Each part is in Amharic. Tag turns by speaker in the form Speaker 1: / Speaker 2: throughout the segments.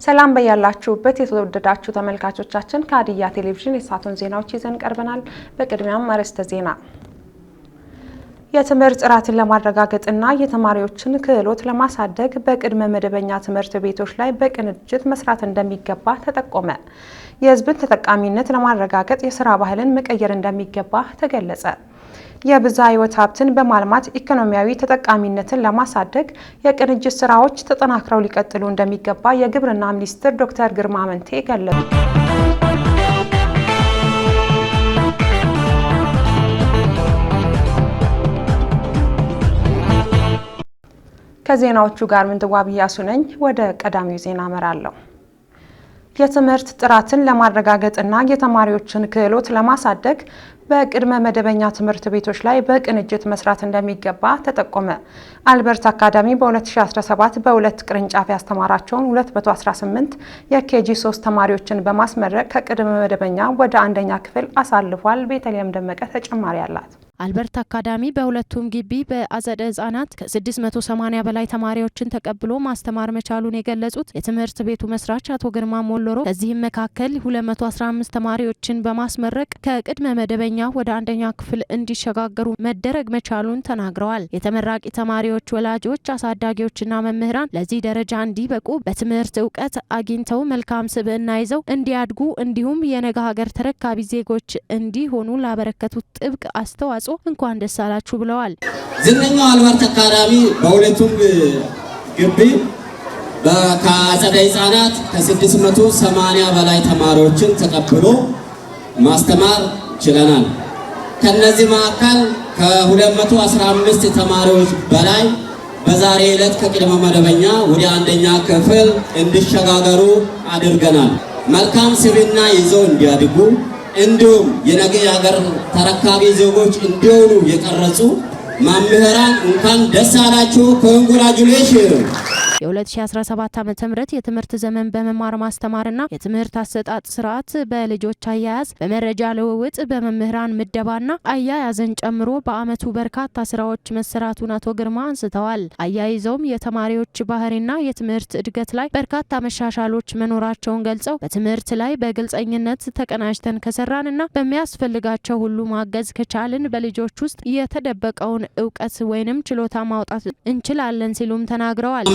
Speaker 1: ሰላም በያላችሁበት የተወደዳችሁ ተመልካቾቻችን ከሀዲያ ቴሌቪዥን የሰዓቱን ዜናዎች ይዘን ቀርበናል። በቅድሚያም አርዕስተ ዜና። የትምህርት ጥራትን ለማረጋገጥና የተማሪዎችን ክህሎት ለማሳደግ በቅድመ መደበኛ ትምህርት ቤቶች ላይ በቅንጅት መስራት እንደሚገባ ተጠቆመ። የሕዝብን ተጠቃሚነት ለማረጋገጥ የሥራ ባህልን መቀየር እንደሚገባ ተገለጸ። የብዝሃ ሕይወት ሀብትን በማልማት ኢኮኖሚያዊ ተጠቃሚነትን ለማሳደግ የቅንጅት ስራዎች ተጠናክረው ሊቀጥሉ እንደሚገባ የግብርና ሚኒስትር ዶክተር ግርማ አመንቴ ገለጹ። ከዜናዎቹ ጋር ምንትዋብ ያሱ ነኝ። ወደ ቀዳሚው ዜና አመራለሁ። የትምህርት ጥራትን ለማረጋገጥና የተማሪዎችን ክህሎት ለማሳደግ በቅድመ መደበኛ ትምህርት ቤቶች ላይ በቅንጅት መስራት እንደሚገባ ተጠቆመ። አልበርት አካዳሚ በ2017 በሁለት ቅርንጫፍ ያስተማራቸውን 218 የኬጂ 3 ተማሪዎችን በማስመረቅ ከቅድመ መደበኛ ወደ አንደኛ ክፍል አሳልፏል። ቤተልሔም ደመቀ ተጨማሪ አላት።
Speaker 2: አልበርት አካዳሚ በሁለቱም ግቢ በአጸደ ህጻናት ከ680 በላይ ተማሪዎችን ተቀብሎ ማስተማር መቻሉን የገለጹት የትምህርት ቤቱ መስራች አቶ ግርማ ሞሎሮ ከዚህም መካከል 215 ተማሪዎችን በማስመረቅ ከቅድመ መደበኛ ወደ አንደኛ ክፍል እንዲሸጋገሩ መደረግ መቻሉን ተናግረዋል። የተመራቂ ተማሪዎች ወላጆች፣ አሳዳጊዎችና መምህራን ለዚህ ደረጃ እንዲበቁ በትምህርት እውቀት አግኝተው መልካም ስብዕና ይዘው እንዲያድጉ እንዲሁም የነገ ሀገር ተረካቢ ዜጎች እንዲሆኑ ላበረከቱት ጥብቅ አስተዋጽኦ እንኳን ደስ አላችሁ ብለዋል።
Speaker 3: ዝነኛው አልበርት አካዳሚ በሁለቱም ግቢ ከአጸደ ህጻናት ከ680 በላይ ተማሪዎችን ተቀብሎ ማስተማር ችለናል። ከነዚህ መካከል ከ215 ተማሪዎች በላይ በዛሬ ዕለት ከቅድመ መደበኛ ወደ አንደኛ ክፍል እንዲሸጋገሩ አድርገናል። መልካም ስብዕና ይዘው እንዲያድጉ እንዲሁም የነገ ሀገር ተረካቢ ዜጎች እንዲሆኑ የቀረጹ መምህራን እንኳን ደስ አላችሁ። ኮንግራቹሌሽን።
Speaker 2: የ2017 ዓ.ም የትምህርት ዘመን በመማር ማስተማርና የትምህርት አሰጣጥ ስርዓት በልጆች አያያዝ፣ በመረጃ ልውውጥ፣ በመምህራን ምደባና አያያዝን ጨምሮ በአመቱ በርካታ ስራዎች መሰራቱን አቶ ግርማ አንስተዋል። አያይዘውም የተማሪዎች ባህሪና የትምህርት እድገት ላይ በርካታ መሻሻሎች መኖራቸውን ገልጸው በትምህርት ላይ በግልጸኝነት ተቀናጅተን ከሰራንና በሚያስፈልጋቸው ሁሉ ማገዝ ከቻልን በልጆች ውስጥ የተደበቀውን እውቀት ወይንም ችሎታ ማውጣት እንችላለን ሲሉም ተናግረዋል።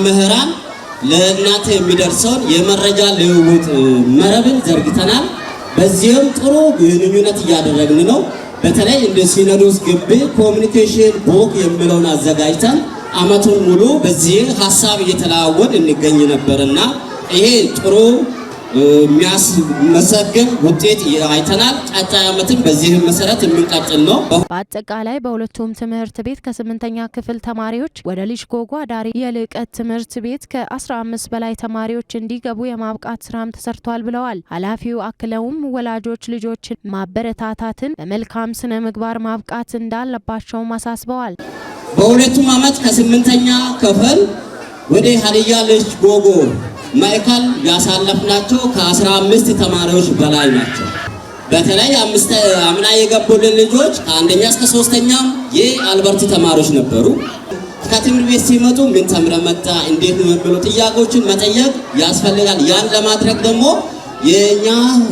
Speaker 3: ለእናንተ የሚደርሰውን የመረጃ ልውውጥ መረብን ዘርግተናል። በዚህም ጥሩ ግንኙነት እያደረግን ነው። በተለይ እንደ ሲኖዶስ ግቢ ኮሚኒኬሽን ቡክ የሚለውን አዘጋጅተን አመቱን ሙሉ በዚህ ሀሳብ እየተለዋወጥ እንገኝ ነበርና ይሄ ጥሩ የሚያስመሰግን ውጤት አይተናል። ቀጣይ አመትን በዚህ መሰረት የሚቀጥል ነው።
Speaker 2: በአጠቃላይ በሁለቱም ትምህርት ቤት ከ8ኛ ክፍል ተማሪዎች ወደ ልጅ ጎጎ አዳሪ የልቀት ትምህርት ቤት ከ15 በላይ ተማሪዎች እንዲገቡ የማብቃት ስራም ተሰርቷል ብለዋል። ኃላፊው አክለውም ወላጆች ልጆችን ማበረታታትን በመልካም ስነ ምግባር ማብቃት እንዳለባቸውም አሳስበዋል።
Speaker 3: በሁለቱም አመት ከ8ኛ ክፍል ወደ ሀዲያ ልጅ ጎጎ ማዕከል ያሳለፍናቸው ከ15 ተማሪዎች በላይ ናቸው። በተለይ አምና የገቡልን ልጆች ከአንደኛ እስከ 3ኛ የአልበርት ተማሪዎች ነበሩ። ከትምህርት ቤት ሲመጡ ምን ተምረህ መጣ፣ እንዴት ነው ብሎ ጥያቄዎችን መጠየቅ ያስፈልጋል። ያን ለማድረግ ደግሞ የኛ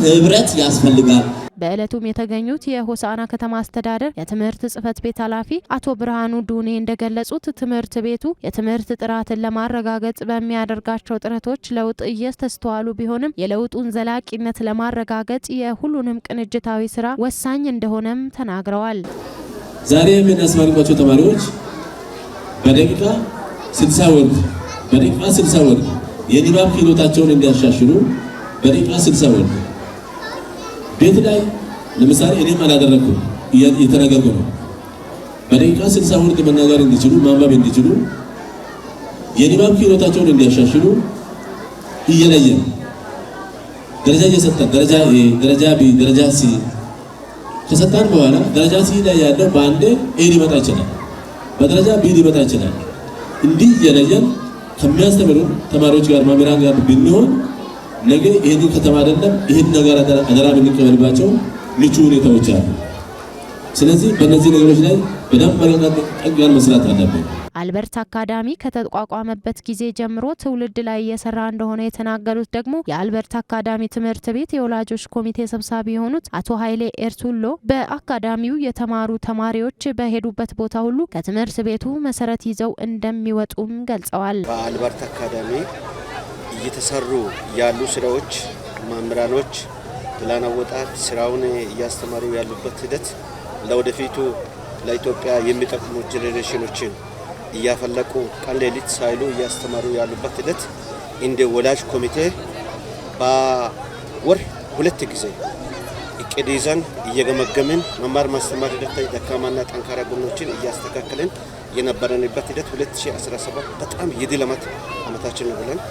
Speaker 3: ህብረት ያስፈልጋል።
Speaker 2: በእለቱም የተገኙት የሆሳዕና ከተማ አስተዳደር የትምህርት ጽህፈት ቤት ኃላፊ አቶ ብርሃኑ ዱኔ እንደገለጹት ትምህርት ቤቱ የትምህርት ጥራትን ለማረጋገጥ በሚያደርጋቸው ጥረቶች ለውጥ እየተስተዋሉ ቢሆንም የለውጡን ዘላቂነት ለማረጋገጥ የሁሉንም ቅንጅታዊ ስራ ወሳኝ እንደሆነም ተናግረዋል።
Speaker 4: ዛሬ የምናስመርቃቸው ተማሪዎች በደቂቃ 60 ወርድ የንባብ ክህሎታቸውን እንዲያሻሽሉ በደቂቃ 60 ወርድ ቤት ላይ ለምሳሌ እኔም አላደረኩም እየተነገርኩ ነው። በደቂቃ 60 ወርድ መናገር እንዲችሉ ማንበብ እንዲችሉ የንባብ ክህሎታቸውን እንዲያሻሽሉ እየለየን ደረጃ እየሰጠን ደረጃ ቢ ደረጃ ሲ ከሰጣን በኋላ ደረጃ ሲ ላይ ያለው በአንዴ ኤ ሊመጣ ይችላል፣ በደረጃ ቢ ሊመጣ ይችላል። እንዲህ እየለየን ከሚያስተምሩ ተማሪዎች ጋር መምህራን ጋር ብንሆን ነገ ይሄን ከተማ አይደለም ይሄን ነገር አደራ ብንቀበልባቸው ምቹ ሁኔታዎች አሉ። ስለዚህ በእነዚህ ነገሮች ላይ በደንብ ጠንቅቀን መስራት አለብን።
Speaker 2: አልበርት አካዳሚ ከተቋቋመበት ጊዜ ጀምሮ ትውልድ ላይ እየሰራ እንደሆነ የተናገሩት ደግሞ የአልበርት አካዳሚ ትምህርት ቤት የወላጆች ኮሚቴ ሰብሳቢ የሆኑት አቶ ኃይሌ ኤርቱሎ በአካዳሚው የተማሩ ተማሪዎች በሄዱበት ቦታ ሁሉ ከትምህርት ቤቱ መሰረት ይዘው እንደሚወጡም ገልጸዋል።
Speaker 5: በአልበርት አካዳሚ እየተሰሩ ያሉ ስራዎች መምህራኖች ፕላን አወጣት ስራውን እያስተማሩ ያሉበት ሂደት ለወደፊቱ ለኢትዮጵያ የሚጠቅሙ ጄኔሬሽኖችን እያፈለቁ ቀን ሌሊት ሳይሉ እያስተማሩ ያሉበት ሂደት እንደ ወላጅ ኮሚቴ በወር 2 ጊዜ እቅድ ይዘን እየገመገምን መማር ማስተማር ሂደት ላይ ደካማና ጠንካራ ጎኖችን እያስተካከልን የነበረንበት ሂደት 2017 በጣም የድል ዓመታችን ነው ብለን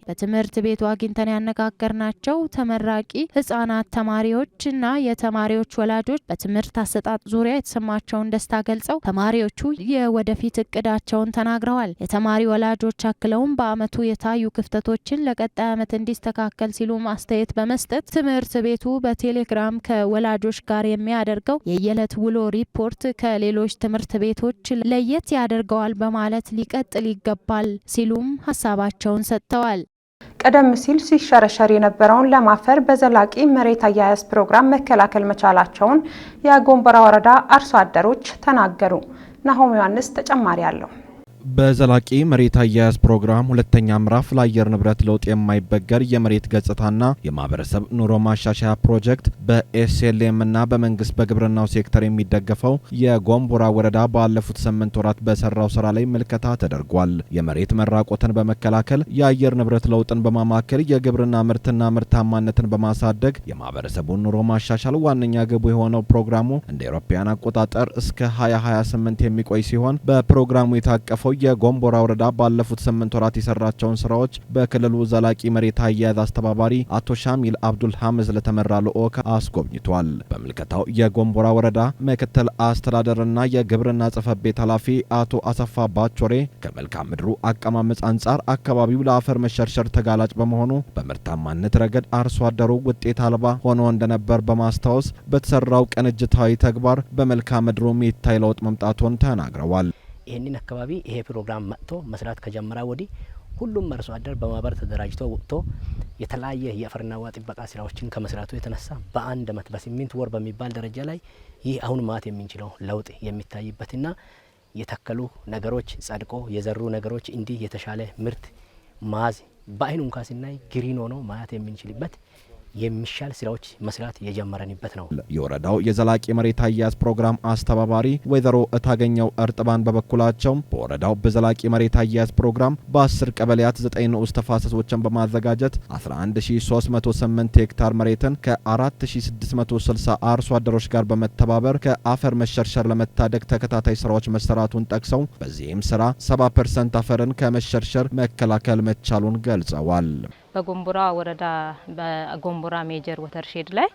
Speaker 2: በትምህርት ቤቱ አግኝተን ያነጋገርናቸው ተመራቂ ህጻናት ተማሪዎችና የተማሪዎች ወላጆች በትምህርት አሰጣጥ ዙሪያ የተሰማቸውን ደስታ ገልጸው ተማሪዎቹ የወደፊት እቅዳቸውን ተናግረዋል። የተማሪ ወላጆች አክለውም በአመቱ የታዩ ክፍተቶችን ለቀጣይ አመት እንዲስተካከል ሲሉ አስተያየት በመስጠት ትምህርት ቤቱ በቴሌግራም ከወላጆች ጋር የሚያደርገው የየዕለት ውሎ ሪፖርት ከሌሎች ትምህርት ቤቶች ለየት ያደርገዋል በማለት ሊቀጥል ይገባል ሲሉም ሀሳባቸውን ሰጥተዋል።
Speaker 1: ቀደም ሲል ሲሸረሸር የነበረውን ለም አፈር በዘላቂ መሬት አያያዝ ፕሮግራም መከላከል መቻላቸውን የጎንቦራ ወረዳ አርሶ አደሮች ተናገሩ። ናሆም ዮሐንስ ተጨማሪ አለው።
Speaker 6: በዘላቂ መሬት አያያዝ ፕሮግራም ሁለተኛ ምዕራፍ ለአየር ንብረት ለውጥ የማይበገር የመሬት ገጽታና የማህበረሰብ ኑሮ ማሻሻያ ፕሮጀክት በኤስኤልኤም እና በመንግስት በግብርናው ሴክተር የሚደገፈው የጎንቦራ ወረዳ ባለፉት 8 ወራት በሰራው ስራ ላይ ምልከታ ተደርጓል። የመሬት መራቆትን በመከላከል የአየር ንብረት ለውጥን በማማከል የግብርና ምርትና ምርታማነትን በማሳደግ የማህበረሰቡን ኑሮ ማሻሻል ዋነኛ ግቡ የሆነው ፕሮግራሙ እንደ አውሮፓውያን አቆጣጠር እስከ 2028 የሚቆይ ሲሆን በፕሮግራሙ የታቀፈው የጎንቦራ ወረዳ ባለፉት 8 ወራት የሰራቸውን ስራዎች በክልሉ ዘላቂ መሬት አያያዝ አስተባባሪ አቶ ሻሚል አብዱል ሐምዝ ለተመራ ልዑክ አስጎብኝቷል። በምልከታው የጎንቦራ ወረዳ ምክትል አስተዳደርና የግብርና ጽሕፈት ቤት ኃላፊ አቶ አሰፋ ባቾሬ ከመልክዓ ምድሩ አቀማመጥ አንጻር አካባቢው ለአፈር መሸርሸር ተጋላጭ በመሆኑ በምርታማነት ረገድ አርሶ አደሩ ውጤት አልባ ሆኖ እንደነበር በማስታወስ በተሰራው ቅንጅታዊ ተግባር በመልክዓ ምድሩ የሚታይ ለውጥ መምጣቱን ተናግረዋል።
Speaker 7: ይህንን አካባቢ ይሄ ፕሮግራም መጥቶ መስራት ከጀመረ ወዲህ ሁሉም አርሶ አደር በማህበር ተደራጅቶ ወጥቶ የተለያየ የአፈርና ውሃ ጥበቃ ስራዎችን ከመስራቱ የተነሳ በአንድ አመት በ8 ወር በሚባል ደረጃ ላይ ይህ አሁን ማት የምንችለው ለውጥ የሚታይበትና የተከሉ ነገሮች ጸድቆ የዘሩ ነገሮች እንዲህ የተሻለ ምርት ማዝ በአይኑ እንኳን ሲናይ ግሪን ሆኖ ማየት የምንችልበት የሚሻል ስራዎች መስራት የጀመረንበት ነው።
Speaker 6: የወረዳው የዘላቂ መሬት አያያዝ ፕሮግራም አስተባባሪ ወይዘሮ እታገኘው እርጥባን በበኩላቸው በወረዳው በዘላቂ መሬት አያያዝ ፕሮግራም በ10 ቀበሌያት 9 ንዑስ ተፋሰሶችን በማዘጋጀት 11308 ሄክታር መሬትን ከ4660 አርሶ አደሮች ጋር በመተባበር ከአፈር መሸርሸር ለመታደግ ተከታታይ ስራዎች መሰራቱን ጠቅሰው በዚህም ስራ 70% አፈርን ከመሸርሸር መከላከል መቻሉን ገልጸዋል።
Speaker 8: በጎንቦራ ወረዳ በጎንቦራ ሜጀር ወተርሼድ ላይ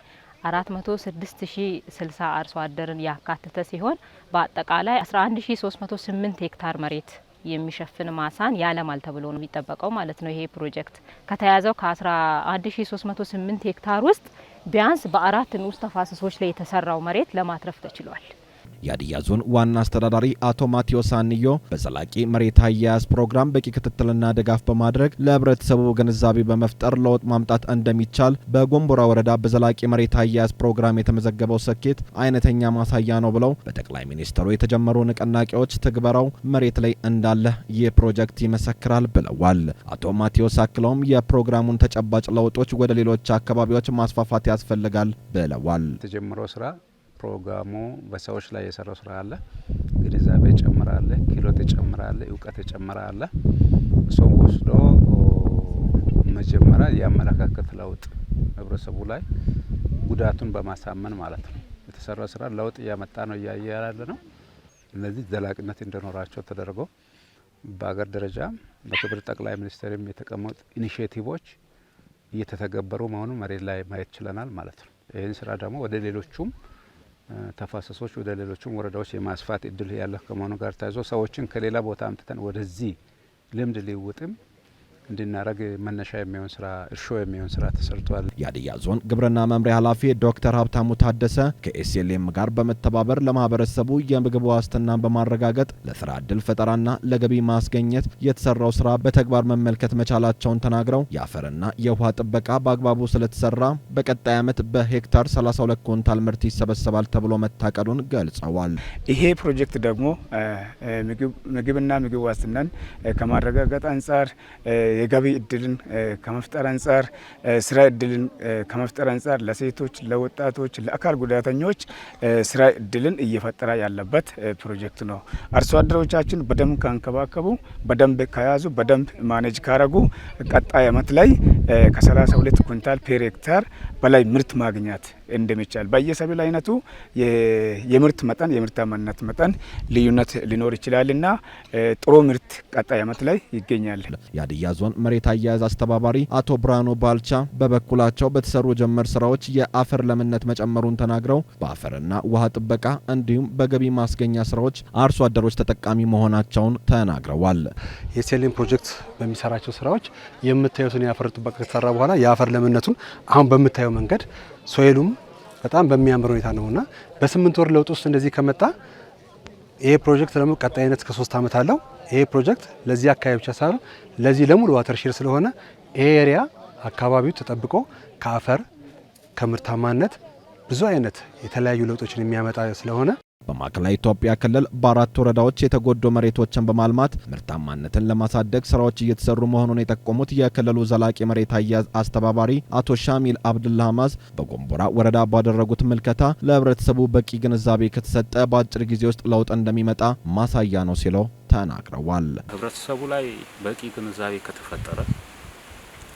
Speaker 8: 406060 አርሶ አደርን ያካተተ ሲሆን በአጠቃላይ 11308 ሄክታር መሬት የሚሸፍን ማሳን ያለማል ተብሎ ነው የሚጠበቀው ማለት ነው። ይሄ ፕሮጀክት ከተያዘው ከ11308 ሄክታር ውስጥ ቢያንስ በ4 ንዑስ ተፋሰሶች ላይ የተሰራው መሬት ለማትረፍ ተችሏል።
Speaker 6: የሀዲያ ዞን ዋና አስተዳዳሪ አቶ ማቴዎስ አንዮ በዘላቂ መሬት አያያዝ ፕሮግራም በቂ ክትትልና ድጋፍ በማድረግ ለህብረተሰቡ ግንዛቤ በመፍጠር ለውጥ ማምጣት እንደሚቻል በጎንቦራ ወረዳ በዘላቂ መሬት አያያዝ ፕሮግራም የተመዘገበው ስኬት አይነተኛ ማሳያ ነው ብለው በጠቅላይ ሚኒስትሩ የተጀመሩ ንቅናቄዎች ትግበራው መሬት ላይ እንዳለ ይህ ፕሮጀክት ይመሰክራል ብለዋል። አቶ ማቴዎስ አክለውም የፕሮግራሙን ተጨባጭ ለውጦች ወደ ሌሎች አካባቢዎች ማስፋፋት ያስፈልጋል ብለዋል።
Speaker 9: የተጀመረው ስራ ፕሮግራሙ በሰዎች ላይ የሰራው ስራ አለ። ግንዛቤ ጨምራለ፣ ክህሎት ጨምራለ፣ እውቀት ጨምራለ። ሰው ወስዶ መጀመሪያ የአመለካከት ለውጥ ህብረተሰቡ ላይ ጉዳቱን በማሳመን ማለት ነው። የተሰራው ስራ ለውጥ እያመጣ ነው እያየ ያለ ነው። እነዚህ ዘላቂነት እንደኖራቸው ተደርጎ በአገር ደረጃ በክብር ጠቅላይ ሚኒስትርም የተቀመጡ ኢኒሼቲቮች እየተተገበሩ መሆኑን መሬት ላይ ማየት ችለናል ማለት ነው። ይህን ስራ ደግሞ ወደ ሌሎቹም ተፋሰሶች ወደ ሌሎችም ወረዳዎች የማስፋት እድል ያለ ከመሆኑ ጋር ታይዞ ሰዎችን ከሌላ ቦታ አምጥተን ወደዚህ ልምድ ሊውጥም እንድናረግ መነሻ የሚሆን ስራ እርሾ የሚሆን ስራ ተሰርቷል።
Speaker 6: የሀዲያ ዞን ግብርና መምሪያ ኃላፊ ዶክተር ሀብታሙ ታደሰ ከኤስኤልኤም ጋር በመተባበር ለማህበረሰቡ የምግብ ዋስትናን በማረጋገጥ ለስራ ዕድል ፈጠራና ለገቢ ማስገኘት የተሰራው ስራ በተግባር መመልከት መቻላቸውን ተናግረው የአፈርና የውሃ ጥበቃ በአግባቡ ስለተሰራ በቀጣይ ዓመት በሄክታር 32 ኩንታል ምርት ይሰበሰባል ተብሎ መታቀዱን ገልጸዋል።
Speaker 10: ይሄ ፕሮጀክት ደግሞ ምግብና ምግብ ዋስትናን ከማረጋገጥ አንጻር የገቢ እድልን ከመፍጠር አንጻር ስራ እድልን ከመፍጠር አንጻር ለሴቶች፣ ለወጣቶች፣ ለአካል ጉዳተኞች ስራ እድልን እየፈጠረ ያለበት ፕሮጀክት ነው። አርሶ አደሮቻችን በደንብ ካንከባከቡ፣ በደንብ ከያዙ፣ በደንብ ማኔጅ ካረጉ ቀጣይ ዓመት ላይ ከ32 ኩንታል ፔር ሄክታር በላይ ምርት ማግኘት እንደሚቻል በየሰብል አይነቱ የምርት መጠን የምርታማነት መጠን ልዩነት ሊኖር ይችላልና ጥሩ ምርት ቀጣይ ዓመት ላይ ይገኛል።
Speaker 6: የሀዲያ ዞን መሬት አያያዝ አስተባባሪ አቶ ብርሃኑ ባልቻ በበኩላቸው በተሰሩ ጀመር ስራዎች የአፈር ለምነት መጨመሩን ተናግረው በአፈርና ውሃ ጥበቃ እንዲሁም በገቢ ማስገኛ ስራዎች አርሶ አደሮች ተጠቃሚ መሆናቸውን ተናግረዋል።
Speaker 11: የኤስኤልኤም ፕሮጀክት በሚሰራቸው ስራዎች የምታዩትን የአፈር ጥበቃ ከተሰራ በኋላ የአፈር ለምነቱን አሁን በምታየው መንገድ ሶይሉም በጣም በሚያምር ሁኔታ ነውና በ8 ወር ለውጥ ውስጥ እንደዚህ ከመጣ ይሄ ፕሮጀክት ደግሞ ቀጣይነት ከ3 አመት አለው። ይሄ ፕሮጀክት ለዚህ አካባቢ ብቻ ሳይሆን ለዚህ ለሙሉ ዋተር ሼር ስለሆነ ይሄ ኤሪያ አካባቢው ተጠብቆ ከአፈር ከምርታማነት ብዙ አይነት የተለያዩ ለውጦችን የሚያመጣ ስለሆነ
Speaker 6: በማዕከላዊ ኢትዮጵያ ክልል በአራት ወረዳዎች የተጎዱ መሬቶችን በማልማት ምርታማነትን ለማሳደግ ስራዎች እየተሰሩ መሆኑን የጠቆሙት የክልሉ ዘላቂ መሬት አያያዝ አስተባባሪ አቶ ሻሚል አብዱላህ ማዝ በጎንቦራ ወረዳ ባደረጉት ምልከታ ለህብረተሰቡ በቂ ግንዛቤ ከተሰጠ በአጭር ጊዜ ውስጥ ለውጥ እንደሚመጣ ማሳያ ነው ሲሉ ተናግረዋል።
Speaker 12: ህብረተሰቡ ላይ በቂ ግንዛቤ ከተፈጠረ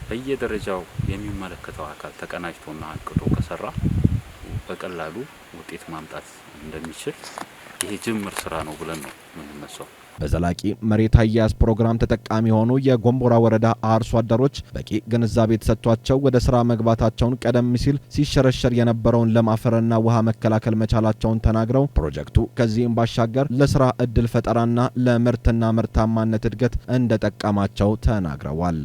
Speaker 12: በየደረጃው የሚመለከተው አካል ተቀናጅቶና አቅዶ ከሰራ በቀላሉ ውጤት ማምጣት እንደሚችል ይሄ ጅምር ስራ ነው ብለን ነው የምንነሳው።
Speaker 6: በዘላቂ መሬት አያያዝ ፕሮግራም ተጠቃሚ የሆኑ የጎንቦራ ወረዳ አርሶ አደሮች በቂ ግንዛቤ ተሰጥቷቸው ወደ ስራ መግባታቸውን ቀደም ሲል ሲሸረሸር የነበረውን ለም አፈርና ውሃ መከላከል መቻላቸውን ተናግረው ፕሮጀክቱ ከዚህም ባሻገር ለስራ እድል ፈጠራና ለምርትና ምርታማነት እድገት እንደጠቀማቸው ተናግረዋል።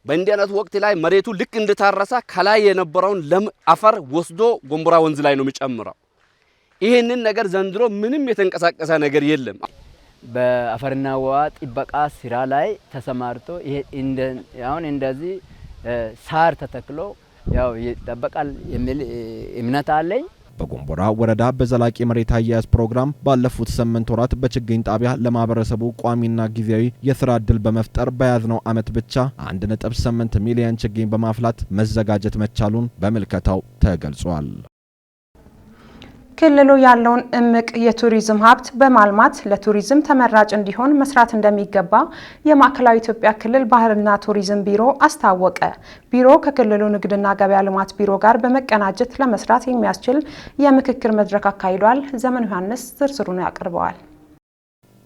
Speaker 13: በእንዲህ አይነት ወቅት ላይ መሬቱ ልክ እንደታረሰ ከላይ የነበረውን ለም አፈር ወስዶ ጎንቦራ ወንዝ ላይ ነው የሚጨምረው። ይህንን ነገር ዘንድሮ ምንም የተንቀሳቀሰ ነገር የለም።
Speaker 14: በአፈርና ውሃ ጥበቃ ስራ ላይ ተሰማርቶ ይሄ አሁን እንደዚህ ሳር ተተክሎ ያው ይጠበቃል የሚል እምነት አለኝ።
Speaker 6: በጎንቦራ ወረዳ በዘላቂ መሬት አያያዝ ፕሮግራም ባለፉት 8 ወራት በችግኝ ጣቢያ ለማህበረሰቡ ቋሚና ጊዜያዊ የስራ ዕድል በመፍጠር በያዝነው ዓመት ብቻ 1.8 ሚሊዮን ችግኝ በማፍላት መዘጋጀት መቻሉን በምልከታው ተገልጿል።
Speaker 1: ክልሉ ያለውን እምቅ የቱሪዝም ሀብት በማልማት ለቱሪዝም ተመራጭ እንዲሆን መስራት እንደሚገባ የማዕከላዊ ኢትዮጵያ ክልል ባህልና ቱሪዝም ቢሮ አስታወቀ። ቢሮ ከክልሉ ንግድና ገበያ ልማት ቢሮ ጋር በመቀናጀት ለመስራት የሚያስችል የምክክር መድረክ አካሂዷል። ዘመን ዮሐንስ ዝርዝሩን ያቀርበዋል።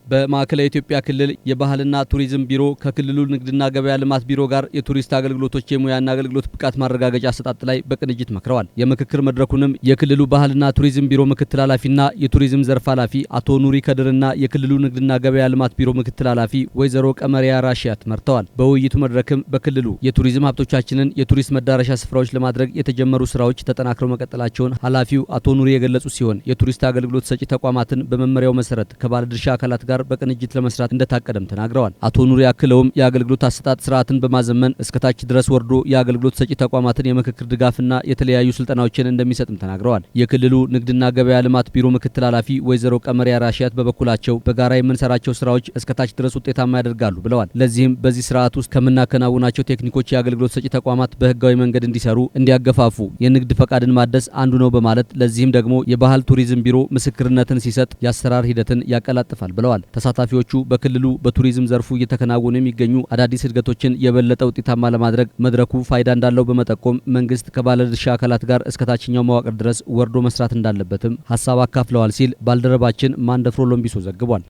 Speaker 15: በማዕከላዊ ኢትዮጵያ ክልል የባህልና ቱሪዝም ቢሮ ከክልሉ ንግድና ገበያ ልማት ቢሮ ጋር የቱሪስት አገልግሎቶች የሙያና አገልግሎት ብቃት ማረጋገጫ አሰጣጥ ላይ በቅንጅት መክረዋል። የምክክር መድረኩንም የክልሉ ባህልና ቱሪዝም ቢሮ ምክትል ኃላፊና የቱሪዝም ዘርፍ ኃላፊ አቶ ኑሪ ከድርና የክልሉ ንግድና ገበያ ልማት ቢሮ ምክትል ኃላፊ ወይዘሮ ቀመሪያ ራሺያት መርተዋል። በውይይቱ መድረክም በክልሉ የቱሪዝም ሀብቶቻችንን የቱሪስት መዳረሻ ስፍራዎች ለማድረግ የተጀመሩ ስራዎች ተጠናክረው መቀጠላቸውን ኃላፊው አቶ ኑሪ የገለጹ ሲሆን የቱሪስት አገልግሎት ሰጪ ተቋማትን በመመሪያው መሰረት ከባለድርሻ አካላት ጋር በቅንጅት ለመስራት እንደታቀደም ተናግረዋል። አቶ ኑሪ አክለውም የአገልግሎት አሰጣጥ ስርዓትን በማዘመን እስከታች ድረስ ወርዶ የአገልግሎት ሰጪ ተቋማትን የምክክር ድጋፍና የተለያዩ ስልጠናዎችን እንደሚሰጥም ተናግረዋል። የክልሉ ንግድና ገበያ ልማት ቢሮ ምክትል ኃላፊ ወይዘሮ ቀመሪያ ራሺያት በበኩላቸው በጋራ የምንሰራቸው ስራዎች እስከታች ድረስ ውጤታማ ያደርጋሉ ብለዋል። ለዚህም በዚህ ስርዓት ውስጥ ከምናከናውናቸው ቴክኒኮች የአገልግሎት ሰጪ ተቋማት በህጋዊ መንገድ እንዲሰሩ እንዲያገፋፉ የንግድ ፈቃድን ማደስ አንዱ ነው በማለት ለዚህም ደግሞ የባህል ቱሪዝም ቢሮ ምስክርነትን ሲሰጥ የአሰራር ሂደትን ያቀላጥፋል ብለዋል። ተሳታፊዎቹ በክልሉ በቱሪዝም ዘርፉ እየተከናወኑ የሚገኙ አዳዲስ እድገቶችን የበለጠ ውጤታማ ለማድረግ መድረኩ ፋይዳ እንዳለው በመጠቆም መንግስት ከባለድርሻ አካላት ጋር እስከ ታችኛው መዋቅር ድረስ ወርዶ መስራት እንዳለበትም ሀሳብ አካፍለዋል ሲል ባልደረባችን ማንደፍሮ ሎምቢሶ ዘግቧል።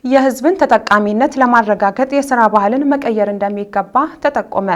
Speaker 1: የህዝብን ተጠቃሚነት ለማረጋገጥ የስራ ባህልን መቀየር እንደሚገባ ተጠቆመ።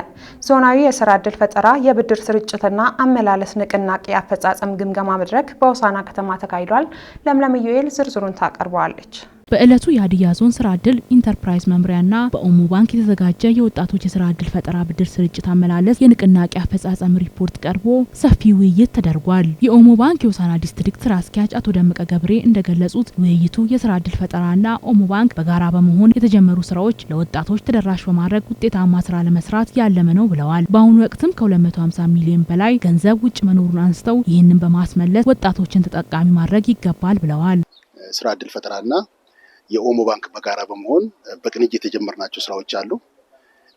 Speaker 1: ዞናዊ የስራ ዕድል ፈጠራ የብድር ስርጭትና አመላለስ ንቅናቄ አፈጻጸም ግምገማ መድረክ በሆሳዕና ከተማ ተካሂዷል። ለምለም ዩኤል ዝርዝሩን ታቀርበዋለች።
Speaker 16: በእለቱ የሀዲያ ዞን ስራ ዕድል ኢንተርፕራይዝ መምሪያና በኦሞ ባንክ የተዘጋጀ የወጣቶች የስራ ዕድል ፈጠራ ብድር ስርጭት አመላለስ የንቅናቄ አፈጻጸም ሪፖርት ቀርቦ ሰፊ ውይይት ተደርጓል። የኦሞ ባንክ የሆሳዕና ዲስትሪክት ስራ አስኪያጅ አቶ ደመቀ ገብሬ እንደገለጹት ውይይቱ የስራ ዕድል ፈጠራና ኦሞ ባንክ በጋራ በመሆን የተጀመሩ ስራዎች ለወጣቶች ተደራሽ በማድረግ ውጤታማ ስራ ለመስራት ያለመ ነው ብለዋል። በአሁኑ ወቅትም ከ250 ሚሊዮን በላይ ገንዘብ ውጭ መኖሩን አንስተው ይህንን በማስመለስ ወጣቶችን ተጠቃሚ ማድረግ ይገባል ብለዋል።
Speaker 17: ስራ ዕድል ፈጠራና የኦሞ ባንክ በጋራ በመሆን በቅንጅት የጀመርናቸው ስራዎች አሉ።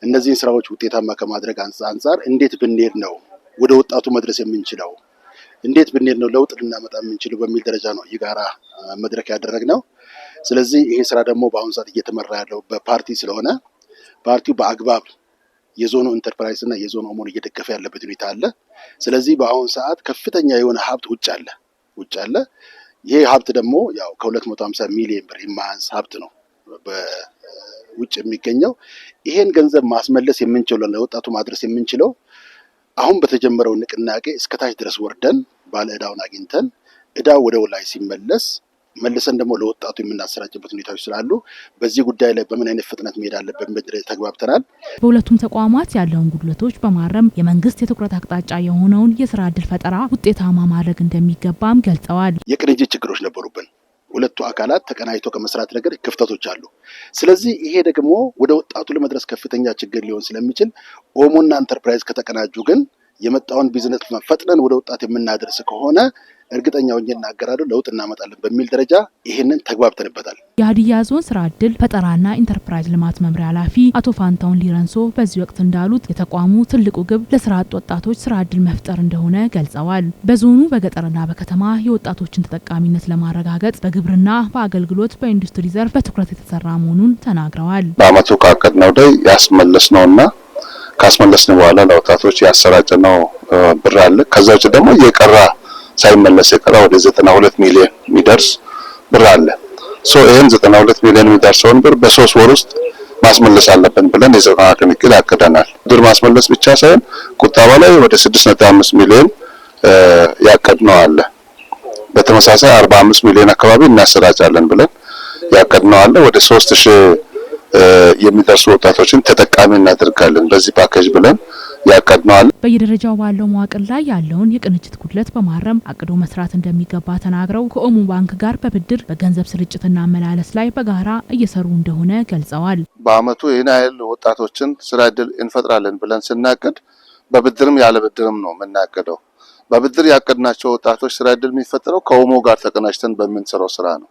Speaker 17: እነዚህን ስራዎች ውጤታማ ከማድረግ አንጻር እንዴት ብንሄድ ነው ወደ ወጣቱ መድረስ የምንችለው፣ እንዴት ብንሄድ ነው ለውጥ ልናመጣ የምንችለው በሚል ደረጃ ነው የጋራ መድረክ ያደረግነው። ስለዚህ ይሄ ስራ ደግሞ በአሁኑ ሰዓት እየተመራ ያለው በፓርቲ ስለሆነ ፓርቲው በአግባብ የዞኑ ኢንተርፕራይዝ እና የዞኑ ኦሞን እየደገፈ ያለበት ሁኔታ አለ። ስለዚህ በአሁኑ ሰዓት ከፍተኛ የሆነ ሀብት ውጭ አለ። ይሄ ሀብት ደግሞ ያው ከ250 ሚሊዮን ብር የማያንስ ሀብት ነው በውጭ የሚገኘው። ይሄን ገንዘብ ማስመለስ የምንችለው ለወጣቱ ማድረስ የምንችለው አሁን በተጀመረው ንቅናቄ እስከታች ድረስ ወርደን ባለ ዕዳውን አግኝተን ዕዳው ወደ ላይ ሲመለስ መልሰን ደግሞ ለወጣቱ የምናሰራጭበት ሁኔታዎች ስላሉ በዚህ ጉዳይ ላይ በምን አይነት ፍጥነት መሄድ አለብን በድረስ ተግባብተናል።
Speaker 16: በሁለቱም ተቋማት ያለውን ጉድለቶች በማረም የመንግስት የትኩረት አቅጣጫ የሆነውን የስራ ዕድል ፈጠራ ውጤታማ ማድረግ እንደሚገባም ገልጸዋል።
Speaker 17: የቅንጅት ችግሮች ነበሩብን። ሁለቱ አካላት ተቀናጅቶ ከመስራት ነገር ክፍተቶች አሉ። ስለዚህ ይሄ ደግሞ ወደ ወጣቱ ለመድረስ ከፍተኛ ችግር ሊሆን ስለሚችል ኦሞና ኢንተርፕራይዝ ከተቀናጁ ግን የመጣውን ቢዝነስ ፈጥነን ወደ ወጣት የምናደርስ ከሆነ እርግጠኛ ሆኜ እናገራለሁ ለውጥ እናመጣለን በሚል ደረጃ ይሄንን ተግባብተንበታል።
Speaker 16: የሀዲያ ዞን ስራ ዕድል ፈጠራና ኢንተርፕራይዝ ልማት መምሪያ ኃላፊ አቶ ፋንታውን ሊረንሶ በዚህ ወቅት እንዳሉት የተቋሙ ትልቁ ግብ ለስራ አጥ ወጣቶች ስራ ዕድል መፍጠር እንደሆነ ገልጸዋል። በዞኑ በገጠርና በከተማ የወጣቶችን ተጠቃሚነት ለማረጋገጥ በግብርና፣ በአገልግሎት፣ በኢንዱስትሪ ዘርፍ በትኩረት የተሰራ መሆኑን ተናግረዋል።
Speaker 18: በአመቱ ካቀድነው ላይ ያስመለስነውና ካስመለስን በኋላ ለወጣቶች ያሰራጨነው ብር አለ። ከዛ ውጭ ደግሞ የቀራ ሳይመለስ የቀራ ወደ 92 ሚሊዮን የሚደርስ ብር አለ። ይሄን 92 ሚሊዮን የሚደርሰውን ብር በ3 ወር ውስጥ ማስመለስ አለብን ብለን የዘጠና ቀን እቅድ ያቅደናል። ብር ማስመለስ ብቻ ሳይሆን ቁጠባ ላይ ወደ 6.5 ሚሊዮን ያቀድነው አለ። በተመሳሳይ 45 ሚሊዮን አካባቢ እናሰራጫለን ብለን ያቀድነው አለ። ወደ 3000 የሚደርሱ ወጣቶችን ተጠቃሚ እናደርጋለን በዚህ ፓኬጅ ብለን ያቀድነዋል።
Speaker 16: በየደረጃው ባለው መዋቅር ላይ ያለውን የቅንጅት ጉድለት በማረም አቅዶ መስራት እንደሚገባ ተናግረው ከኦሞ ባንክ ጋር በብድር በገንዘብ ስርጭትና አመላለስ ላይ በጋራ እየሰሩ እንደሆነ ገልጸዋል።
Speaker 18: በአመቱ ይህን ያህል ወጣቶችን ስራ ዕድል እንፈጥራለን ብለን ስናቅድ በብድርም ያለ ብድርም ነው የምናቅደው። በብድር ያቀድናቸው ወጣቶች ስራ ዕድል የሚፈጠረው ከኦሞ ጋር ተቀናጅተን በምንሰራው ስራ ነው።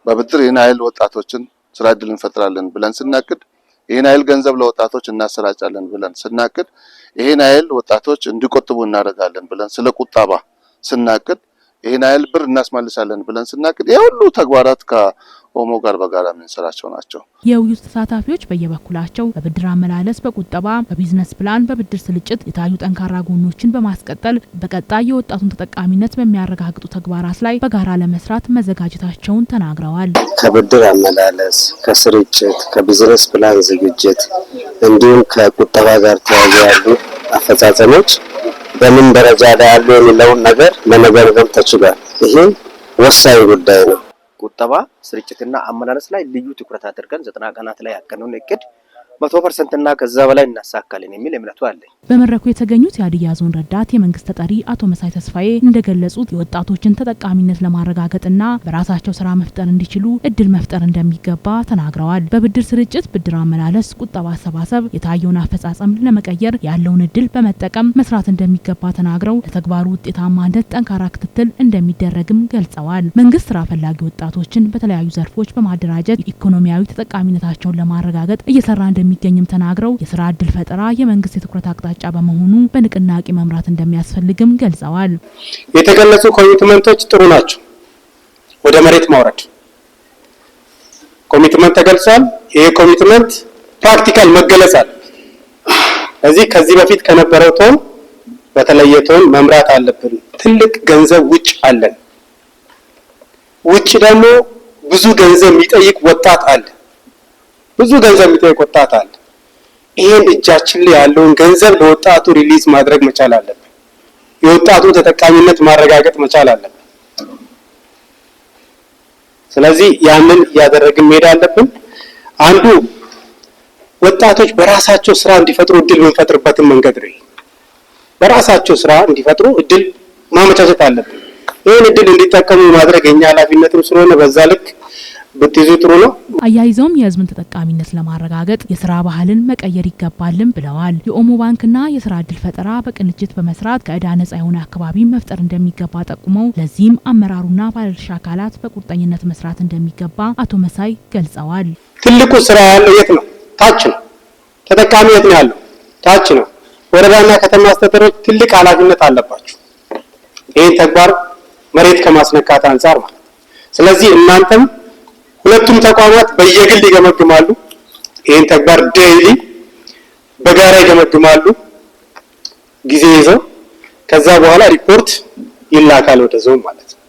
Speaker 18: በብድር ይህን ያህል ወጣቶችን ስራ ዕድል እንፈጥራለን ብለን ስናቅድ ይሄን ያህል ገንዘብ ለወጣቶች እናሰራጫለን ብለን ስናቅድ ይሄን ያህል ወጣቶች እንዲቆጥቡ እናደርጋለን ብለን ስለ ቁጠባ ስናቅድ ይሄን ያህል ብር እናስመልሳለን ብለን ስናቅድ የሁሉ ተግባራት ከኦሞ ጋር በጋራ የምንሰራቸው ናቸው።
Speaker 16: የውይይቱ ተሳታፊዎች በየበኩላቸው በብድር አመላለስ፣ በቁጠባ፣ በቢዝነስ ፕላን፣ በብድር ስልጭት የታዩ ጠንካራ ጎኖችን በማስቀጠል በቀጣይ የወጣቱን ተጠቃሚነት በሚያረጋግጡ ተግባራት ላይ በጋራ ለመስራት መዘጋጀታቸውን ተናግረዋል።
Speaker 19: ከብድር አመላለስ፣ ከስርጭት፣ ከቢዝነስ ፕላን ዝግጅት እንዲሁም ከቁጠባ ጋር ተያይዞ ያሉ አፈጻጸሞች በምን ደረጃ ላይ ያሉ የሚለውን ነገር ለመገምገም ተችሏል። ይሄ ወሳኝ ጉዳይ ነው።
Speaker 20: ቁጠባ ስርጭትና አመላለስ ላይ ልዩ ትኩረት አድርገን 90 ቀናት ላይ ያቀነውን እቅድ 100% እና ከዛ በላይ እናሳካለን የሚል እምነቱ አለኝ።
Speaker 16: በመድረኩ የተገኙት የሀዲያ ዞን ረዳት የመንግስት ተጠሪ አቶ መሳይ ተስፋዬ እንደገለጹት የወጣቶችን ተጠቃሚነት ለማረጋገጥና በራሳቸው ስራ መፍጠር እንዲችሉ እድል መፍጠር እንደሚገባ ተናግረዋል። በብድር ስርጭት፣ ብድር አመላለስ፣ ቁጠባ አሰባሰብ የታየውን አፈጻጸም ለመቀየር ያለውን እድል በመጠቀም መስራት እንደሚገባ ተናግረው ለተግባሩ ውጤታማነት ጠንካራ ክትትል እንደሚደረግም ገልጸዋል። መንግስት ስራ ፈላጊ ወጣቶችን በተለያዩ ዘርፎች በማደራጀት ኢኮኖሚያዊ ተጠቃሚነታቸውን ለማረጋገጥ እየሰራ እንደሚገኝም ተናግረው የስራ ዕድል ፈጠራ የመንግስት የትኩረት አቅጣጫ በመሆኑ በንቅናቄ መምራት እንደሚያስፈልግም ገልጸዋል።
Speaker 21: የተገለጹ ኮሚትመንቶች ጥሩ ናቸው። ወደ መሬት ማውረድ ኮሚትመንት ተገልጿል። ይሄ ኮሚትመንት ፕራክቲካል መገለጽ አለ። ከዚህ በፊት ከነበረው ቶን በተለየ ቶን መምራት አለብን። ትልቅ ገንዘብ ውጭ አለን። ውጭ ደግሞ ብዙ ገንዘብ የሚጠይቅ ወጣት አለ። ይሄን እጃችን ላይ ያለውን ገንዘብ ለወጣቱ ሪሊዝ ማድረግ መቻል አለብን። የወጣቱ ተጠቃሚነት ማረጋገጥ መቻል አለብን። ስለዚህ ያንን እያደረግን መሄድ አለብን። አንዱ ወጣቶች በራሳቸው ስራ እንዲፈጥሩ እድል የምንፈጥርበትን መንገድ ነው። በራሳቸው ስራ እንዲፈጥሩ እድል ማመቻቸት አለብን። ይህን እድል እንዲጠቀሙ ማድረግ የኛ ኃላፊነትም ስለሆነ በዛ ልክ ብትይዙ ጥሩ ነው።
Speaker 16: አያይዘውም የህዝብን ተጠቃሚነት ለማረጋገጥ የስራ ባህልን መቀየር ይገባልም ብለዋል። የኦሞ ባንክና የስራ እድል ፈጠራ በቅንጅት በመስራት ከዕዳ ነጻ የሆነ አካባቢ መፍጠር እንደሚገባ ጠቁመው ለዚህም አመራሩና ባለድርሻ አካላት በቁርጠኝነት መስራት እንደሚገባ አቶ መሳይ ገልጸዋል።
Speaker 21: ትልቁ ስራ ያለው የት ነው? ታች ነው። ተጠቃሚ የት ነው ያለው? ታች ነው። ወረዳና ከተማ አስተዳደሮች ትልቅ ኃላፊነት አለባቸው ይህን ተግባር መሬት ከማስነካት አንጻር ማለት። ስለዚህ እናንተም ሁለቱም ተቋማት በየግል ይገመግማሉ። ይህን ተግባር ዴይሊ በጋራ ይገመግማሉ ጊዜ ይዘው። ከዛ በኋላ ሪፖርት ይላካል ወደ ዞን ማለት ነው።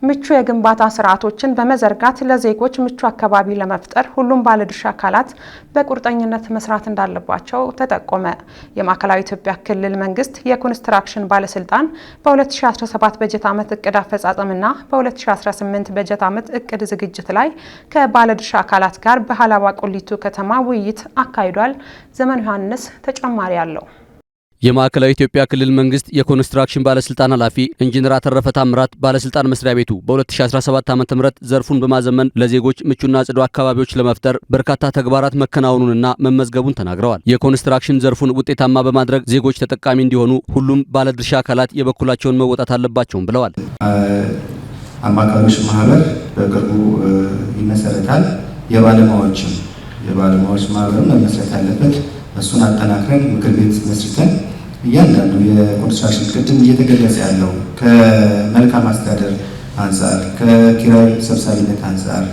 Speaker 1: ምቹ የግንባታ ስርዓቶችን በመዘርጋት ለዜጎች ምቹ አካባቢ ለመፍጠር ሁሉም ባለድርሻ አካላት በቁርጠኝነት መስራት እንዳለባቸው ተጠቆመ። የማዕከላዊ ኢትዮጵያ ክልል መንግስት የኮንስትራክሽን ባለስልጣን በ2017 በጀት ዓመት እቅድ አፈጻጸምና በ2018 በጀት ዓመት እቅድ ዝግጅት ላይ ከባለድርሻ አካላት ጋር በሀላባ ቆሊቱ ከተማ ውይይት አካሂዷል። ዘመን ዮሐንስ ተጨማሪ አለው።
Speaker 15: የማዕከላዊ ኢትዮጵያ ክልል መንግስት የኮንስትራክሽን ባለስልጣን ኃላፊ ኢንጂነር አተረፈ ታምራት ባለስልጣን መስሪያ ቤቱ በ2017 ዓ.ም ዘርፉን በማዘመን ለዜጎች ምቹና ጽዱ አካባቢዎች ለመፍጠር በርካታ ተግባራት መከናወኑንና መመዝገቡን ተናግረዋል። የኮንስትራክሽን ዘርፉን ውጤታማ በማድረግ ዜጎች ተጠቃሚ እንዲሆኑ ሁሉም ባለድርሻ አካላት የበኩላቸውን መወጣት አለባቸውም ብለዋል።
Speaker 3: አማካሪዎች ማህበር በቅርቡ ይመሰረታል። የባለሙያዎች ማህበር መመስረት አለበት። እሱን አጠናክረን ምክር ቤት መስርተን እያንዳንዱ የኮንስትራክሽን ቅድም እየተገለጸ ያለው ከመልካም አስተዳደር አንጻር፣ ከኪራይ ሰብሳቢነት አንጻር፣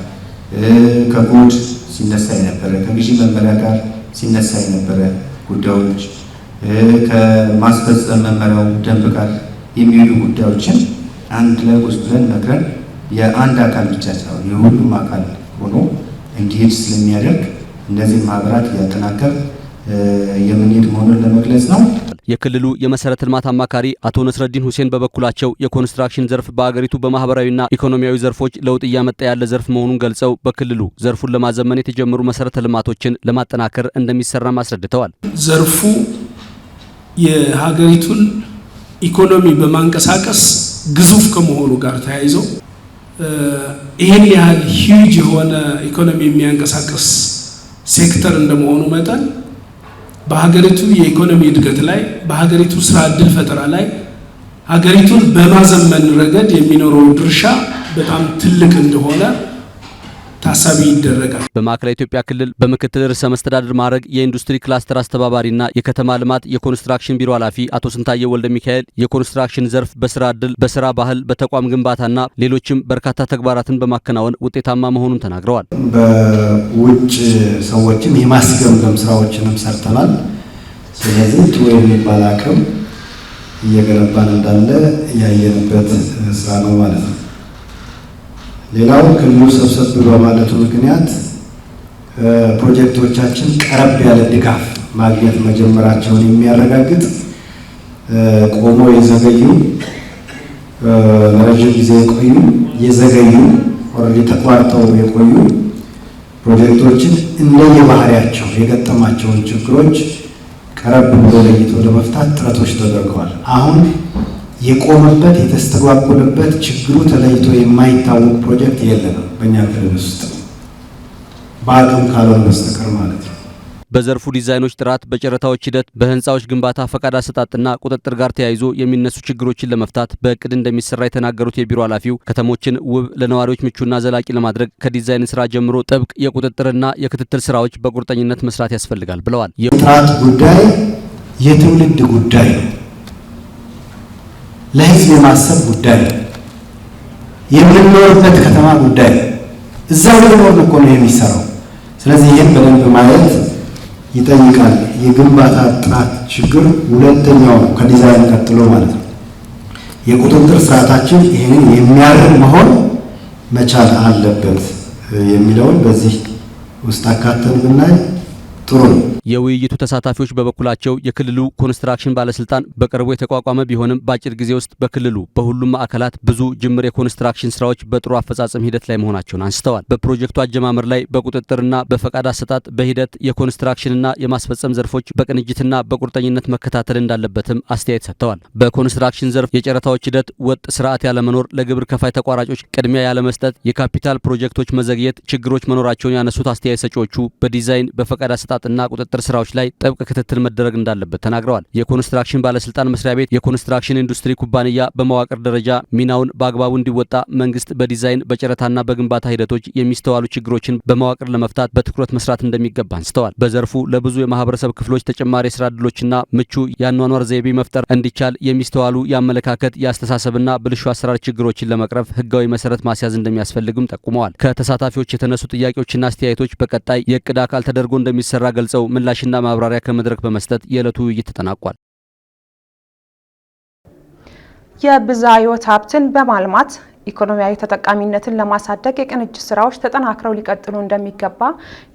Speaker 3: ከኮድ ሲነሳ የነበረ ከግዢ መመሪያ ጋር ሲነሳ የነበረ ጉዳዮች፣ ከማስፈጸም መመሪያው ደንብ ጋር የሚሄዱ ጉዳዮችን አንድ ላይ ውስጥ ብለን መክረን የአንድ አካል ብቻ ሳይሆን የሁሉም አካል ሆኖ እንዲሄድ ስለሚያደርግ እነዚህ ማህበራት እያጠናከር የምንሄድ መሆኑን ለመግለጽ ነው።
Speaker 15: የክልሉ የመሰረተ ልማት አማካሪ አቶ ነስረዲን ሁሴን በበኩላቸው የኮንስትራክሽን ዘርፍ በአገሪቱ በማህበራዊና ኢኮኖሚያዊ ዘርፎች ለውጥ እያመጣ ያለ ዘርፍ መሆኑን ገልጸው በክልሉ ዘርፉን ለማዘመን የተጀመሩ መሰረተ ልማቶችን ለማጠናከር እንደሚሰራም አስረድተዋል።
Speaker 22: ዘርፉ የሀገሪቱን ኢኮኖሚ በማንቀሳቀስ ግዙፍ ከመሆኑ ጋር ተያይዞ ይህን ያህል ሂውጅ የሆነ ኢኮኖሚ የሚያንቀሳቀስ ሴክተር እንደመሆኑ መጠን በሀገሪቱ የኢኮኖሚ እድገት ላይ በሀገሪቱ ስራ እድል ፈጠራ ላይ ሀገሪቱን በማዘመን ረገድ የሚኖረው ድርሻ በጣም ትልቅ እንደሆነ ታሳቢ ይደረጋል።
Speaker 15: በማዕከላዊ ኢትዮጵያ ክልል በምክትል ርዕሰ መስተዳድር ማዕረግ የኢንዱስትሪ ክላስተር አስተባባሪና የከተማ ልማት የኮንስትራክሽን ቢሮ ኃላፊ አቶ ስንታየው ወልደ ሚካኤል የኮንስትራክሽን ዘርፍ በስራ እድል፣ በስራ ባህል፣ በተቋም ግንባታና ሌሎችም በርካታ ተግባራትን በማከናወን ውጤታማ መሆኑን ተናግረዋል።
Speaker 23: በውጭ ሰዎችም የማስገምገም ስራዎችንም ሰርተናል። ስለዚህ ጥሩ የሚባል አቅም እየገነባን እንዳለ ያየንበት ስራ ነው ማለት ነው። ሌላው ክልሉ ሰብሰብ በማለቱ ምክንያት ፕሮጀክቶቻችን ቀረብ ያለ ድጋፍ ማግኘት መጀመራቸውን የሚያረጋግጥ ቆሞ የዘገዩ ለረጅም ጊዜ የቆዩ የዘገዩ ኦልሬዲ ተቋርጠው የቆዩ ፕሮጀክቶችን እንደየባህሪያቸው የገጠማቸውን ችግሮች ቀረብ ብሎ ለይቶ ለመፍታት ጥረቶች ተደርገዋል። አሁን የቆመበት የተስተጓጎለበት ችግሩ ተለይቶ የማይታወቅ ፕሮጀክት የለንም በእኛ ክልል ውስጥ በአቅም ካልሆነ በስተቀር ማለት ነው።
Speaker 15: በዘርፉ ዲዛይኖች ጥራት፣ በጨረታዎች ሂደት፣ በህንፃዎች ግንባታ ፈቃድ አሰጣጥና ቁጥጥር ጋር ተያይዞ የሚነሱ ችግሮችን ለመፍታት በእቅድ እንደሚሰራ የተናገሩት የቢሮ ኃላፊው ከተሞችን ውብ፣ ለነዋሪዎች ምቹና ዘላቂ ለማድረግ ከዲዛይን ስራ ጀምሮ ጥብቅ የቁጥጥርና የክትትል ስራዎች በቁርጠኝነት መስራት ያስፈልጋል ብለዋል።
Speaker 23: የጥራት ጉዳይ የትውልድ ጉዳይ ነው። ለህዝብ የማሰብ ጉዳይ ነው። የምንኖርበት ከተማ ጉዳይ ነው። እዛው ለኖርን እኮ ነው የሚሰራው። ስለዚህ ይህን በደንብ ማየት ይጠይቃል። የግንባታ ጥራት ችግር ሁለተኛው ነው ከዲዛይን ቀጥሎ ማለት ነው። የቁጥጥር ስርዓታችን ይህንን የሚያርም መሆን መቻል አለበት የሚለውን በዚህ ውስጥ አካተን ብናይ ጥሩ ነው።
Speaker 15: የውይይቱ ተሳታፊዎች በበኩላቸው የክልሉ ኮንስትራክሽን ባለስልጣን በቅርቡ የተቋቋመ ቢሆንም በአጭር ጊዜ ውስጥ በክልሉ በሁሉም ማዕከላት ብዙ ጅምር የኮንስትራክሽን ስራዎች በጥሩ አፈጻጸም ሂደት ላይ መሆናቸውን አንስተዋል። በፕሮጀክቱ አጀማመር ላይ በቁጥጥርና በፈቃድ አሰጣጥ በሂደት የኮንስትራክሽንና የማስፈጸም ዘርፎች በቅንጅትና በቁርጠኝነት መከታተል እንዳለበትም አስተያየት ሰጥተዋል። በኮንስትራክሽን ዘርፍ የጨረታዎች ሂደት ወጥ ስርዓት ያለመኖር፣ ለግብር ከፋይ ተቋራጮች ቅድሚያ ያለመስጠት፣ የካፒታል ፕሮጀክቶች መዘግየት ችግሮች መኖራቸውን ያነሱት አስተያየት ሰጪዎቹ በዲዛይን በፈቃድ አሰጣጥና ቁጥጥር ስራዎች ላይ ጥብቅ ክትትል መደረግ እንዳለበት ተናግረዋል። የኮንስትራክሽን ባለስልጣን መስሪያ ቤት የኮንስትራክሽን ኢንዱስትሪ ኩባንያ በመዋቅር ደረጃ ሚናውን በአግባቡ እንዲወጣ መንግስት በዲዛይን በጨረታና በግንባታ ሂደቶች የሚስተዋሉ ችግሮችን በመዋቅር ለመፍታት በትኩረት መስራት እንደሚገባ አንስተዋል። በዘርፉ ለብዙ የማህበረሰብ ክፍሎች ተጨማሪ የስራ ዕድሎችና ምቹ የአኗኗር ዘይቤ መፍጠር እንዲቻል የሚስተዋሉ የአመለካከት የአስተሳሰብና ብልሹ አሰራር ችግሮችን ለመቅረፍ ህጋዊ መሰረት ማስያዝ እንደሚያስፈልግም ጠቁመዋል። ከተሳታፊዎች የተነሱ ጥያቄዎችና አስተያየቶች በቀጣይ የእቅድ አካል ተደርጎ እንደሚሰራ ገልጸው ምላሽና ማብራሪያ ከመድረክ በመስጠት የዕለቱ ውይይት ተጠናቋል።
Speaker 1: የብዝሃ ሕይወት ሀብትን በማልማት ኢኮኖሚያዊ ተጠቃሚነትን ለማሳደግ የቅንጅት ስራዎች ተጠናክረው ሊቀጥሉ እንደሚገባ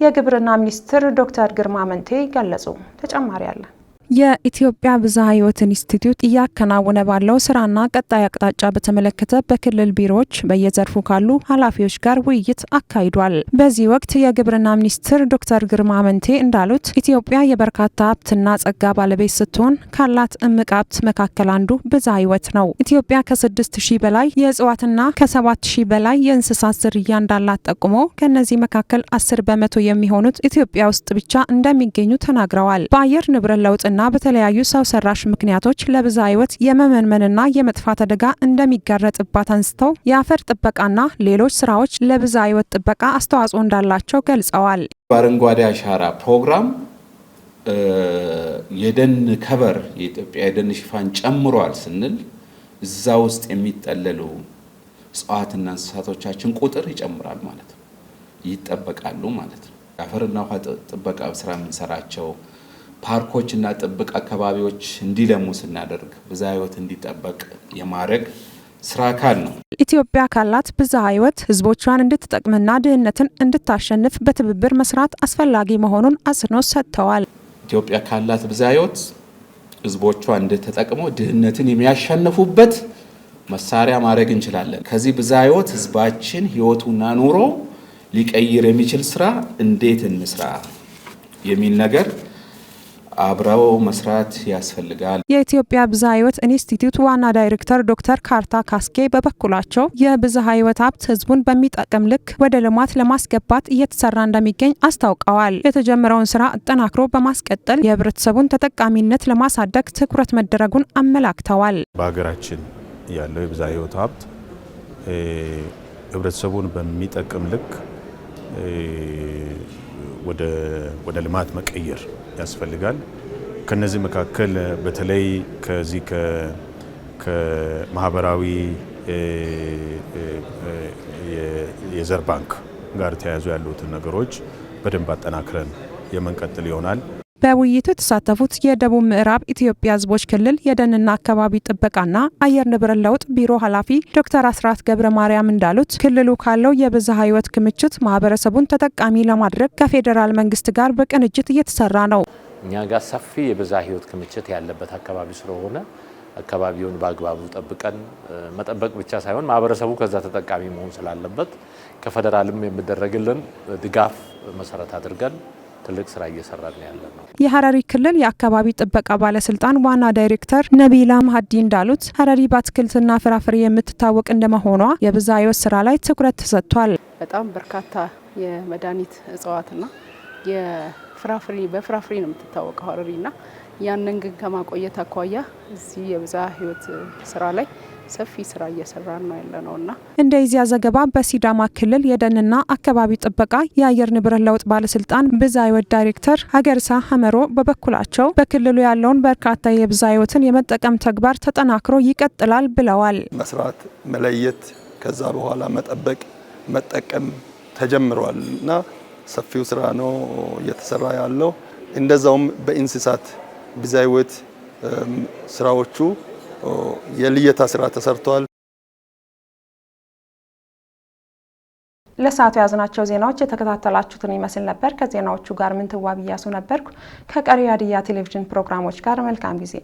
Speaker 1: የግብርና ሚኒስትር ዶክተር ግርማ አመንቴ ገለጹ። ተጨማሪ አለ።
Speaker 2: የኢትዮጵያ ብዝሃ ሕይወት ኢንስቲትዩት እያከናወነ ባለው ስራና ቀጣይ አቅጣጫ በተመለከተ በክልል ቢሮዎች በየዘርፉ ካሉ ኃላፊዎች ጋር ውይይት አካሂዷል። በዚህ ወቅት የግብርና ሚኒስትር ዶክተር ግርማ አመንቴ እንዳሉት ኢትዮጵያ የበርካታ ሀብትና ጸጋ ባለቤት ስትሆን ካላት እምቅ ሀብት መካከል አንዱ ብዝሃ ሕይወት ነው። ኢትዮጵያ ከ6000 በላይ የእጽዋትና ከ7000 በላይ የእንስሳት ዝርያ እንዳላት ጠቁሞ ከነዚህ መካከል 10 በመቶ የሚሆኑት ኢትዮጵያ ውስጥ ብቻ እንደሚገኙ ተናግረዋል። በአየር ንብረት ለውጥና በተለያዩ ሰው ሰራሽ ምክንያቶች ለብዝሃ ሕይወት የመመንመንና የመጥፋት አደጋ እንደሚጋረጥባት አንስተው የአፈር ጥበቃና ሌሎች ስራዎች ለብዝሃ ሕይወት ጥበቃ አስተዋጽኦ እንዳላቸው ገልጸዋል።
Speaker 4: በአረንጓዴ አሻራ ፕሮግራም የደን ከበር የኢትዮጵያ የደን ሽፋን ጨምሯል ስንል እዛ ውስጥ የሚጠለሉ እጽዋትና እንስሳቶቻችን ቁጥር ይጨምራል ማለት ነው፣ ይጠበቃሉ ማለት ነው። የአፈርና ውሃ ጥበቃ ስራ የምንሰራቸው ፓርኮችና ጥብቅ አካባቢዎች እንዲለሙ ስናደርግ ብዝሃ ሕይወት እንዲጠበቅ የማድረግ ስራ አካል ነው።
Speaker 2: ኢትዮጵያ ካላት ብዝሃ ሕይወት ህዝቦቿን እንድትጠቅምና ድህነትን እንድታሸንፍ በትብብር መስራት አስፈላጊ መሆኑን አጽንኦት ሰጥተዋል።
Speaker 4: ኢትዮጵያ ካላት ብዝሃ ሕይወት ህዝቦቿ እንድትጠቅመው ድህነትን የሚያሸንፉበት መሳሪያ ማድረግ እንችላለን። ከዚህ ብዝሃ ሕይወት ህዝባችን ህይወቱና ኑሮ ሊቀይር የሚችል ስራ እንዴት እንስራ የሚል ነገር አብረው መስራት ያስፈልጋል።
Speaker 2: የኢትዮጵያ ብዝሃ ሕይወት ኢንስቲትዩት ዋና ዳይሬክተር ዶክተር ካርታ ካስኬ በበኩላቸው የብዝሃ ሕይወት ሀብት ህዝቡን በሚጠቅም ልክ ወደ ልማት ለማስገባት እየተሰራ እንደሚገኝ አስታውቀዋል። የተጀመረውን ስራ አጠናክሮ በማስቀጠል የህብረተሰቡን ተጠቃሚነት ለማሳደግ ትኩረት መደረጉን አመላክተዋል።
Speaker 5: በሀገራችን ያለው የብዝሃ ሕይወት ሀብት ህብረተሰቡን በሚጠቅም ልክ ወደ ልማት መቀየር ያስፈልጋል። ከነዚህ መካከል በተለይ ከዚህ ከማህበራዊ የዘር ባንክ ጋር ተያይዞ ያሉትን ነገሮች በደንብ አጠናክረን የምንቀጥል ይሆናል።
Speaker 2: በውይይቱ የተሳተፉት የደቡብ ምዕራብ ኢትዮጵያ ህዝቦች ክልል የደንና አካባቢ ጥበቃና አየር ንብረት ለውጥ ቢሮ ኃላፊ ዶክተር አስራት ገብረ ማርያም እንዳሉት ክልሉ ካለው የብዝሃ ሕይወት ክምችት ማህበረሰቡን ተጠቃሚ ለማድረግ ከፌዴራል መንግስት ጋር በቅንጅት እየተሰራ ነው።
Speaker 24: እኛ ጋር ሰፊ የብዝሃ ሕይወት ክምችት ያለበት አካባቢ ስለሆነ አካባቢውን በአግባቡ ጠብቀን መጠበቅ ብቻ ሳይሆን ማህበረሰቡ ከዛ ተጠቃሚ መሆን ስላለበት ከፌዴራልም የሚደረግልን ድጋፍ መሰረት አድርገን ትልቅ ስራ እየሰራን ያለ ነው።
Speaker 2: የሐረሪ ክልል የአካባቢ ጥበቃ ባለስልጣን ዋና ዳይሬክተር ነቢላ ማህዲ እንዳሉት ሐረሪ በአትክልትና ፍራፍሬ የምትታወቅ እንደመሆኗ የብዝሃ ሕይወት ስራ ላይ ትኩረት ተሰጥቷል።
Speaker 25: በጣም በርካታ የመድኃኒት እጽዋትና በፍራፍሬ ነው የምትታወቀው ሐረሪና ያንን ግን ከማቆየት አኳያ እዚህ የብዝሃ ሕይወት ስራ ላይ ሰፊ ስራ እየሰራን ነው ያለነውና
Speaker 2: እንደ ኢዜአ ዘገባ በሲዳማ ክልል የደንና አካባቢ ጥበቃ የአየር ንብረት ለውጥ ባለስልጣን ብዝሃ ሕይወት ዳይሬክተር ሀገርሳ ሀመሮ በበኩላቸው በክልሉ ያለውን በርካታ የብዝሃ ሕይወትን የመጠቀም ተግባር ተጠናክሮ ይቀጥላል ብለዋል።
Speaker 26: መስራት፣ መለየት፣ ከዛ በኋላ መጠበቅ፣ መጠቀም ተጀምሯል እና ሰፊው ስራ ነው እየተሰራ ያለው። እንደዛውም በእንስሳት ብዝሃ ሕይወት ስራዎቹ የልየታ ስራ ተሰርቷል።
Speaker 1: ለሰዓቱ ያዝናቸው ዜናዎች የተከታተላችሁትን ይመስል ነበር። ከዜናዎቹ ጋር ምንትዋብ እያሱ ነበርኩ። ከቀሪ ሀዲያ ቴሌቪዥን ፕሮግራሞች ጋር መልካም ጊዜ